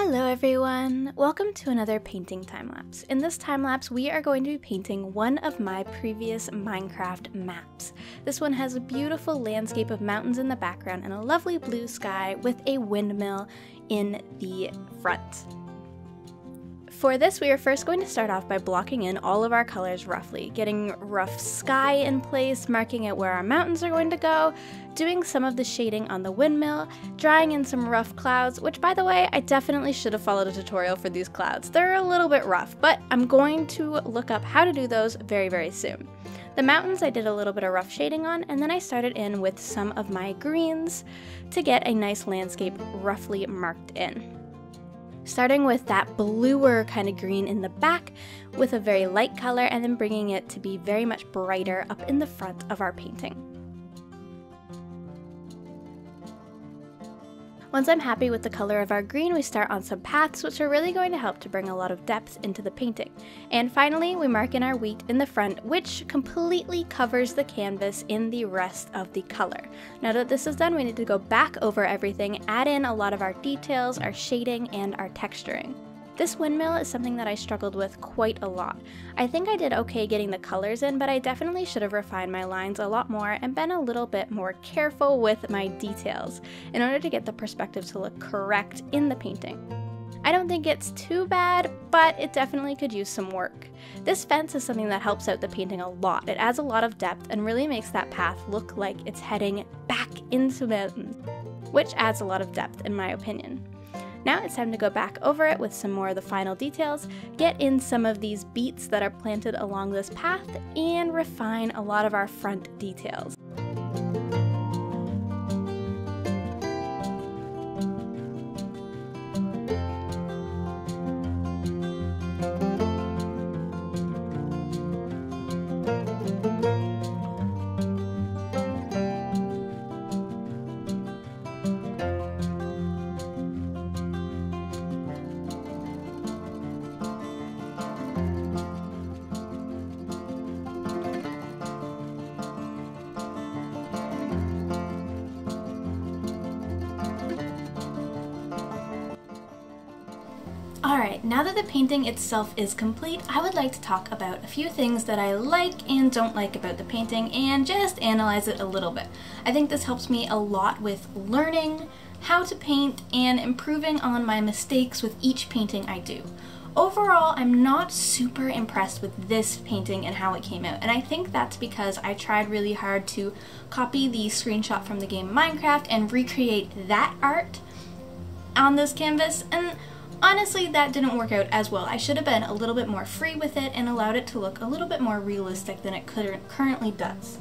Hello everyone! Welcome to another painting time-lapse. In this time-lapse, we are going to be painting one of my previous Minecraft maps. This one has a beautiful landscape of mountains in the background and a lovely blue sky with a windmill in the front. For this, we are first going to start off by blocking in all of our colors roughly, getting rough sky in place, marking out where our mountains are going to go, doing some of the shading on the windmill, drawing in some rough clouds, which by the way, I definitely should have followed a tutorial for these clouds. They're a little bit rough, but I'm going to look up how to do those very, very soon. The mountains I did a little bit of rough shading on, and then I started in with some of my greens to get a nice landscape roughly marked in. Starting with that bluer kind of green in the back with a very light color and then bringing it to be very much brighter up in the front of our painting. Once I'm happy with the color of our green, we start on some paths which are really going to help to bring a lot of depth into the painting. And finally, we mark in our wheat in the front, which completely covers the canvas in the rest of the color. Now that this is done, we need to go back over everything, add in a lot of our details, our shading, and our texturing. This windmill is something that I struggled with quite a lot. I think I did okay getting the colors in, but I definitely should have refined my lines a lot more and been a little bit more careful with my details in order to get the perspective to look correct in the painting. I don't think it's too bad, but it definitely could use some work. This fence is something that helps out the painting a lot. It adds a lot of depth and really makes that path look like it's heading back into the mountains, which adds a lot of depth in my opinion. Now it's time to go back over it with some more of the final details, get in some of these beets that are planted along this path, and refine a lot of our front details. Alright, now that the painting itself is complete, I would like to talk about a few things that I like and don't like about the painting and just analyze it a little bit. I think this helps me a lot with learning how to paint and improving on my mistakes with each painting I do. Overall, I'm not super impressed with this painting and how it came out, and I think that's because I tried really hard to copy the screenshot from the game Minecraft and recreate that art on this canvas, and honestly, that didn't work out as well. I should have been a little bit more free with it and allowed it to look a little bit more realistic than it currently does.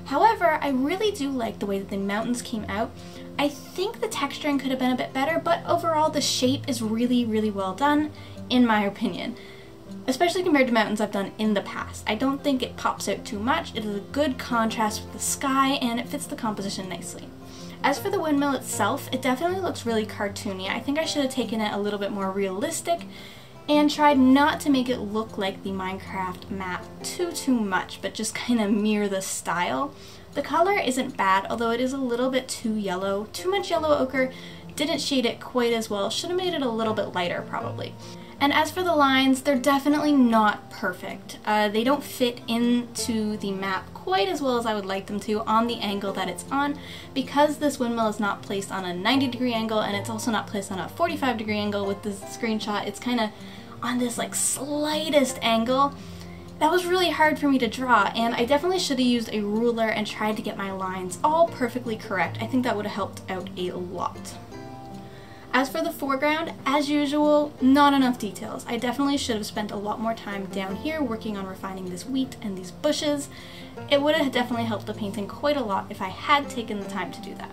However, I really do like the way that the mountains came out. I think the texturing could have been a bit better, but overall the shape is really, really well done, in my opinion. Especially compared to mountains I've done in the past. I don't think it pops out too much. It is a good contrast with the sky and it fits the composition nicely. As for the windmill itself, it definitely looks really cartoony. I think I should have taken it a little bit more realistic and tried not to make it look like the Minecraft map too much, but just kind of mirror the style. The color isn't bad, although it is a little bit too yellow. Too much yellow ochre, didn't shade it quite as well. Should have made it a little bit lighter probably. And as for the lines, they're definitely not perfect. They don't fit into the map quite as well as I would like them to on the angle that it's on, because this windmill is not placed on a 90-degree angle and it's also not placed on a 45-degree angle with this screenshot. It's kind of on this like slightest angle. That was really hard for me to draw, and I definitely should have used a ruler and tried to get my lines all perfectly correct. I think that would have helped out a lot. As for the foreground, as usual, not enough details. I definitely should have spent a lot more time down here working on refining this wheat and these bushes. It would have definitely helped the painting quite a lot if I had taken the time to do that.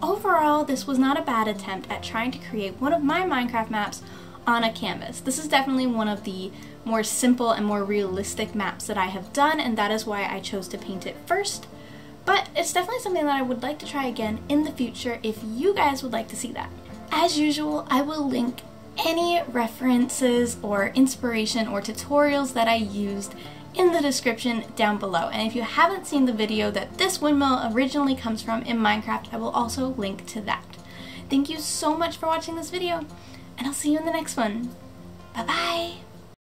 Overall, this was not a bad attempt at trying to create one of my Minecraft maps on a canvas. This is definitely one of the more simple and more realistic maps that I have done, and that is why I chose to paint it first. But it's definitely something that I would like to try again in the future if you guys would like to see that. As usual, I will link any references or inspiration or tutorials that I used in the description down below. And if you haven't seen the video that this windmill originally comes from in Minecraft, I will also link to that. Thank you so much for watching this video. and I'll see you in the next one.